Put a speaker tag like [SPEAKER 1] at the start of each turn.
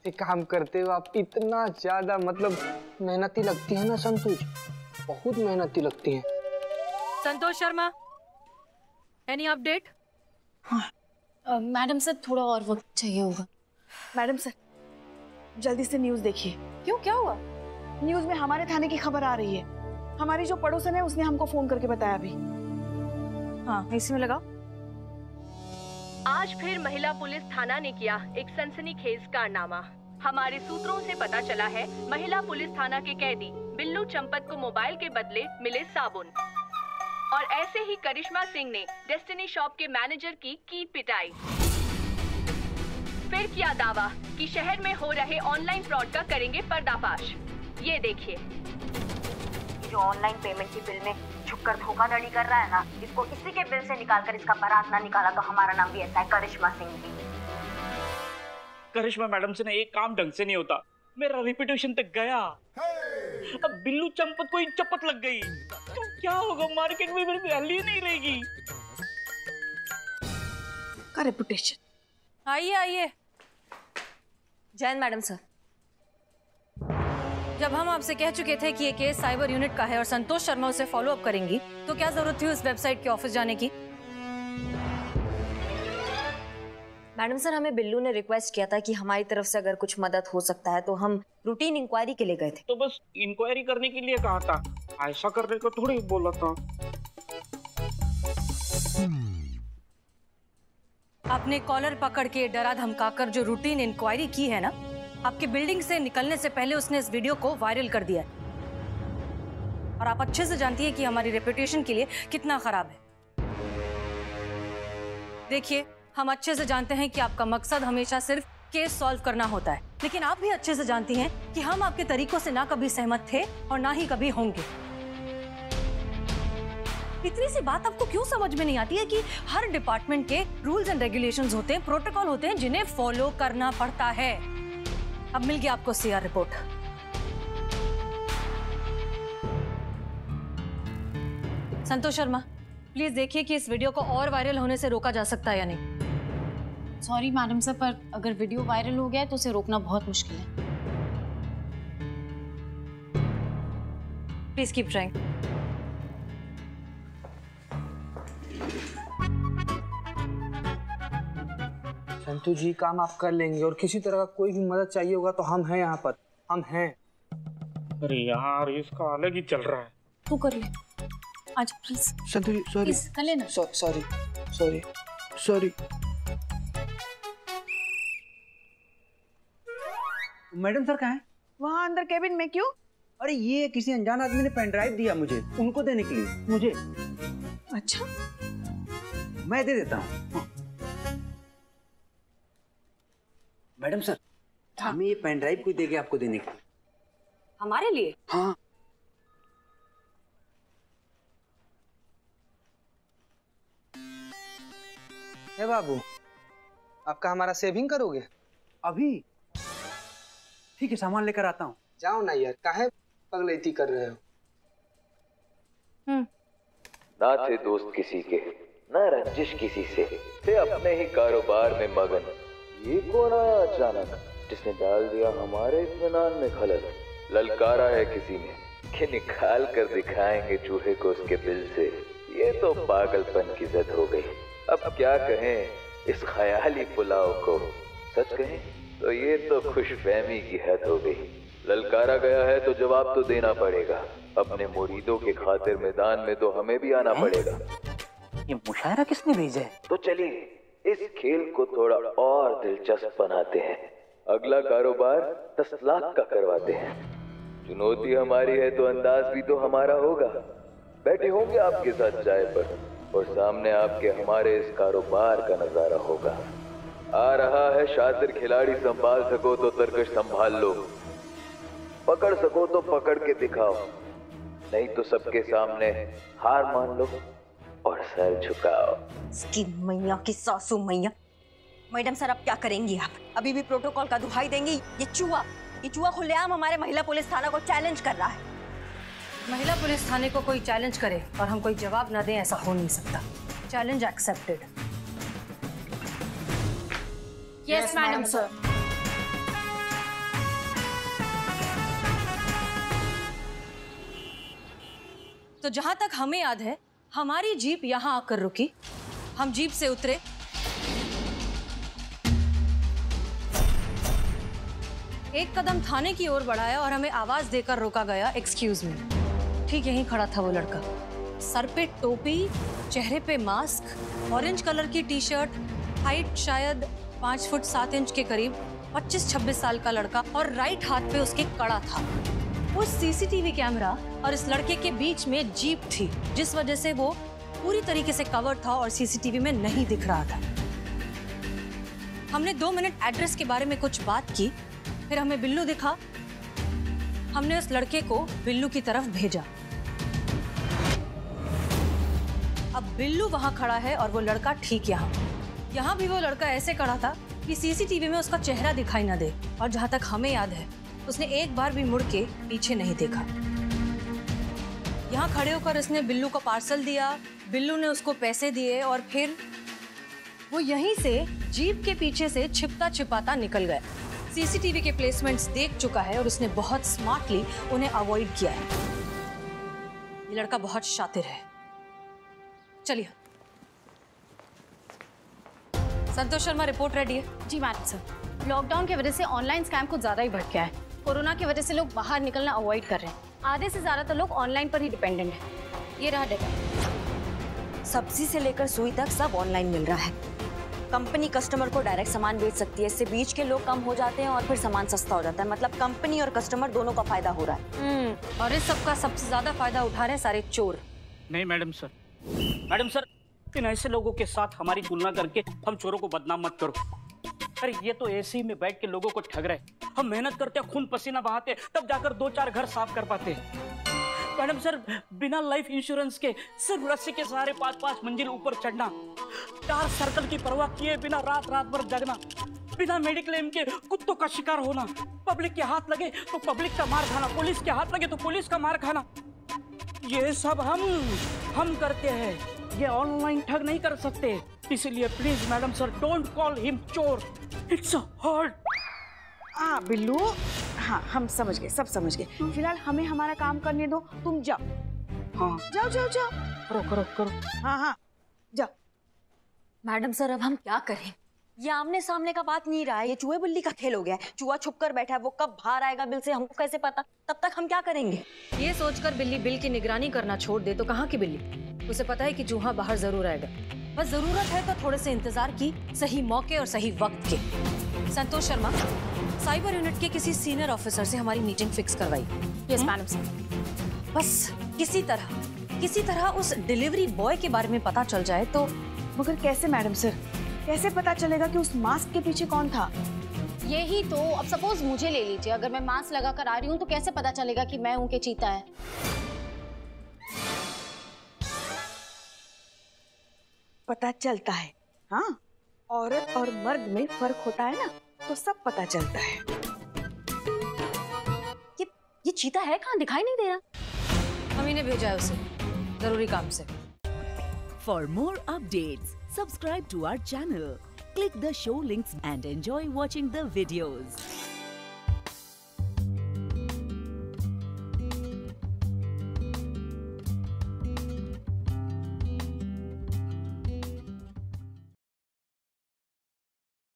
[SPEAKER 1] से काम करते हो आप, इतना ज्यादा मतलब मेहनती लगती है ना संतोष, बहुत मेहनती लगती है।
[SPEAKER 2] Santosh Sharma, any update?
[SPEAKER 3] हाँ मैडम सर, थोड़ा और वक्त चाहिए होगा।
[SPEAKER 4] मैडम सर जल्दी से न्यूज़ देखिए।
[SPEAKER 3] क्यों, क्या हुआ?
[SPEAKER 4] न्यूज़ में हमारे थाने की खबर आ रही है। हमारी जो पड़ोसन है उसने हमको फोन करके बताया अभी।
[SPEAKER 3] हाँ इसी में लगाओ।
[SPEAKER 5] आज फिर महिला पुलिस थाना ने किया एक सनसनीखेज कारनामा। हमारे सूत्रों से पता चला है महिला पुलिस थाना के कैदी बिल्लू चंपत को मोबाइल के बदले मिले साबुन। और ऐसे ही करिश्मा सिंह ने डेस्टिनी शॉप के मैनेजर की पिटाई। फिर किया दावा कि शहर में हो रहे ऑनलाइन फ्रॉड का करेंगे पर्दाफाश। ये देखिए,
[SPEAKER 6] जो ऑनलाइन पेमेंट की बिल में छुपकर धोखाधड़ी कर रहा है ना, इसको इसी के बिल से निकालकर इसका बारात ना निकाला तो हमारा नाम भी ऐसा है, करिश्मा सिंह भी।
[SPEAKER 7] करिश्मा मैडम से ना एक काम ढंग से नहीं होता, मेरा रेपुटेशन तक गया। अब बिल्लू चंपत को ही चपत लग गई तो क्या होगा, मार्केट में मेरी वैल्यू नहीं रहेगी।
[SPEAKER 4] का रेपुटेशन।
[SPEAKER 2] आइए आइए।
[SPEAKER 3] जैन मैडम सर,
[SPEAKER 2] जब हम आपसे कह चुके थे कि ये केस साइबर यूनिट का है और संतोष शर्मा उसे फॉलो अप करेंगी, तो क्या जरूरत थी उस वेबसाइट के ऑफिस जाने की?
[SPEAKER 3] मैडम सर हमें बिल्लू ने रिक्वेस्ट किया था कि हमारी तरफ से अगर कुछ मदद हो सकता है तो हम रूटीन इंक्वायरी के लिए गए थे।
[SPEAKER 7] तो बस इंक्वायरी करने के लिए कहा था, ऐसा करने को थोड़ी बोला था।
[SPEAKER 2] आपने कॉलर पकड़ के डरा धमकाकर जो रूटीन इंक्वायरी की है ना, आपके बिल्डिंग से निकलने से पहले उसने इस वीडियो को वायरल कर दिया है। और आप अच्छे से जानती हैं कि हमारी रेपुटेशन के लिए कितना खराब है। देखिए, हम अच्छे से जानते हैं कि आपका मकसद हमेशा सिर्फ केस सॉल्व करना होता है, लेकिन आप भी अच्छे से जानती हैं कि हम आपके तरीकों से ना कभी सहमत थे और ना ही कभी होंगे। इतनी सी बात आपको क्यों समझ में नहीं आती है कि हर डिपार्टमेंट के रूल्स एंड रेगुलेशंस होते हैं, प्रोटोकॉल होते हैं जिन्हें फॉलो करना पड़ता है। अब मिल गया आपको CR report. Santosh Sharma, please देखिए कि इस वीडियो को और वायरल होने से रोका जा सकता है या नहीं।
[SPEAKER 3] सॉरी मैडम सर, पर अगर वीडियो वायरल हो गया है तो उसे रोकना बहुत मुश्किल है।
[SPEAKER 2] Please keep trying.
[SPEAKER 1] Santosh ji, काम आप कर लेंगे और किसी तरह का कोई भी मदद चाहिए होगा तो हम हैं यहाँ पर, हम हैं।
[SPEAKER 7] अरे यार, इसका अलग ही चल रहा है।
[SPEAKER 3] तू कर ले आज प्लीज।
[SPEAKER 1] संतोष जी सॉरी,
[SPEAKER 3] कर लेना।
[SPEAKER 1] Sorry sorry sorry.
[SPEAKER 8] Madam sir कहाँ हैं?
[SPEAKER 4] वहाँ अंदर केबिन में। क्यों?
[SPEAKER 8] अरे ये किसी अनजान आदमी ने पेन ड्राइव दिया मुझे, उनको देने के लिए। मुझे?
[SPEAKER 4] अच्छा,
[SPEAKER 8] मैं दे देता हूँ। मैडम सर, हमें ये पेन ड्राइव कोई देगा आपको देने के लिए।
[SPEAKER 3] हमारे लिए?
[SPEAKER 8] हाँ।
[SPEAKER 1] हे बाबू, आपका हमारा सेविंग करोगे?
[SPEAKER 8] अभी? ठीक है, सामान लेकर आता हूँ।
[SPEAKER 1] जाओ ना यार, काहे पगलैती कर रहे हो?
[SPEAKER 9] ना थे दोस्त किसी के, ना रंजिश किसी से, थे अपने ही कारोबार में मगन। ये कौन आया अचानक जिसने डाल दिया हमारे इत्मीनान में खलल? ललकारा है किसी ने कि निकाल कर दिखाएंगे चूहे को उसके बिल से। ये तो पागलपन की जद हो गई। अब क्या कहें इस ख्याली पुलाव को, सच कहें तो ये तो खुशफहमी की हद हो गई। ललकारा गया है तो जवाब तो देना पड़ेगा। अपने मुरीदों के खातिर मैदान में तो हमें भी आना पड़ेगा।
[SPEAKER 8] ये मुशायरा किसने भेजा है?
[SPEAKER 9] तो चलिए इस खेल को थोड़ा और दिलचस्प बनाते हैं। अगला कारोबार 10 लाख का करवाते हैं। चुनौती हमारी है तो अंदाज भी तो हमारा होगा। बैठे होंगे आपके साथ चाय पर और सामने आपके हमारे इस कारोबार का नजारा होगा। आ रहा है शातिर खिलाड़ी, संभाल सको तो तरकश संभाल लो, पकड़ सको तो पकड़ के दिखाओ, नहीं तो सबके सामने हार मान लो और सर झुकाओ।
[SPEAKER 3] इसकी मैया की सासू मैया। मैडम सर, अब क्या करेंगी आप? अभी भी प्रोटोकॉल का दुहाई देंगी? ये चूहा खुलेआम हमारे महिला पुलिस थाना को चैलेंज कर रहा है।
[SPEAKER 2] महिला पुलिस थाने को कोई चैलेंज करे और हम कोई जवाब न दें, ऐसा हो नहीं सकता। Challenge accepted.
[SPEAKER 3] Yes madam sir.
[SPEAKER 2] तो जहां तक हमें याद है हमारी जीप यहाँ आकर रुकी, हम जीप से उतरे, एक कदम थाने की ओर बढ़ाया और हमें आवाज देकर रोका गया, एक्सक्यूज मी। ठीक यहीं खड़ा था वो लड़का, सर पे टोपी, चेहरे पे मास्क, ऑरेंज कलर की टी शर्ट, हाइट शायद 5 फुट 7 इंच के करीब, 25-26 साल का लड़का, और राइट हाथ पे उसके कड़ा था। उस सीसीटीवी कैमरा और इस लड़के के बीच में जीप थी, जिस वजह से वो पूरी तरीके से कवर था और सीसीटीवी में नहीं दिख रहा था। हमने 2 मिनट एड्रेस के बारे में कुछ बात की, फिर हमें बिल्लू दिखा, हमने उस लड़के को बिल्लू की तरफ भेजा। अब बिल्लू वहां खड़ा है और वो लड़का ठीक यहाँ भी वो लड़का ऐसे खड़ा था कि सीसीटीवी में उसका चेहरा दिखाई ना दे, और जहां तक हमें याद है उसने एक बार भी मुड़ के पीछे नहीं देखा। यहाँ खड़े होकर उसने बिल्लू को पार्सल दिया, बिल्लू ने उसको पैसे दिए और फिर वो यहीं से जीप के पीछे से छिपता छिपाता निकल गया। सीसीटीवी के प्लेसमेंट्स देख चुका है और उसने बहुत स्मार्टली उन्हें अवॉइड किया है। ये लड़का बहुत शातिर है। चलिए। संतोष शर्मा, रिपोर्ट रेडी है?
[SPEAKER 10] जी मैडम सर। लॉकडाउन की वजह से ऑनलाइन स्कैम कुछ ज्यादा ही बढ़ गया है। कोरोना की वजह से लोग बाहर निकलना अवॉइड कर रहे हैं। आधे से ज्यादा तो लोग ऑनलाइन पर ही डिपेंडेंट है। ये रहा डेटा।
[SPEAKER 3] सब्जी से लेकर सुई तक सब ऑनलाइन मिल रहा है। कंपनी कस्टमर को डायरेक्ट सामान बेच सकती है, इससे बीच के लोग कम हो जाते हैं और फिर सामान सस्ता हो जाता है। मतलब कंपनी और कस्टमर दोनों का फायदा हो रहा है।
[SPEAKER 2] और इस सब का सबसे ज्यादा फायदा उठा रहे हैं सारे चोर।
[SPEAKER 7] नहीं मैडम सर, मैडम सर, इन ऐसे लोगों के साथ हमारी तुलना करके हम चोरों को बदनाम मत करो। अरे ये तो एसी में बैठ के लोगों को ठग रहे। हम मेहनत करते हैं, खून पसीना बहाते, तब जाकर 2-4 घर साफ कर पाते हैं। मैडम सर, बिना लाइफ इंश्योरेंस के सिर्फ रस्सी के सहारे 5-5 मंजिल ऊपर चढ़ना, डार्क सर्कल की परवाह किए बिना रात भर जगना, बिना मेडिक्लेम के कुत्तों का शिकार होना, पब्लिक के हाथ लगे तो पब्लिक का मार खाना, पुलिस के हाथ लगे तो पुलिस का मार खाना, ये सब हम करते हैं। ये ऑनलाइन ठग नहीं कर सकते। इसलिए please madam sir, don't call him चोर, इट्स हर्ट।
[SPEAKER 4] हाँ बिल्लू, हाँ हम समझ गए, सब समझ गए। फिलहाल हमें हमारा काम करने दो, तुम जाओ।
[SPEAKER 7] हाँ
[SPEAKER 4] जाओ। करो। हाँ जाओ।
[SPEAKER 3] मैडम सर, अब हम क्या करें? ये आमने सामने का बात नहीं रहा है, ये चूहे बिल्ली का खेल हो गया है। चूहा छुप कर बैठा है, वो कब बाहर आएगा बिल से हमको कैसे पता? तब तक हम क्या करेंगे?
[SPEAKER 2] ये सोचकर बिल्ली बिल की निगरानी करना छोड़ दे तो कहाँ की बिल्ली? उसे पता है कि चूहा बाहर जरूर आएगा, बस जरूरत है तो थोड़े से इंतजार की, सही मौके और सही वक्त के। संतोष शर्मा, साइबर यूनिट के किसी सीनियर ऑफिसर से हमारी मीटिंग फिक्स करवाई।
[SPEAKER 10] Yes madam sir.
[SPEAKER 2] बस किसी तरह उस डिलीवरी बॉय के बारे में पता चल जाए तो।
[SPEAKER 4] मगर कैसे मैडम सर? कैसे पता चलेगा कि उस मास्क के पीछे कौन था?
[SPEAKER 10] यही तो। अब सपोज मुझे ले लीजिए, अगर मैं मास्क लगा कर आ रही हूँ तो कैसे पता चलेगा कि मैं हूँ कि चीता है?
[SPEAKER 4] पता चलता है। हाँ, औरत और मर्द में फर्क होता है ना, तो सब पता चलता है।
[SPEAKER 3] ये चीता है कहाँ? दिखाई नहीं दे रहा।
[SPEAKER 2] हम इन्हें भेजा है उसे जरूरी काम से।
[SPEAKER 11] For more updates, subscribe to our channel, click the show links and enjoy watching the videos.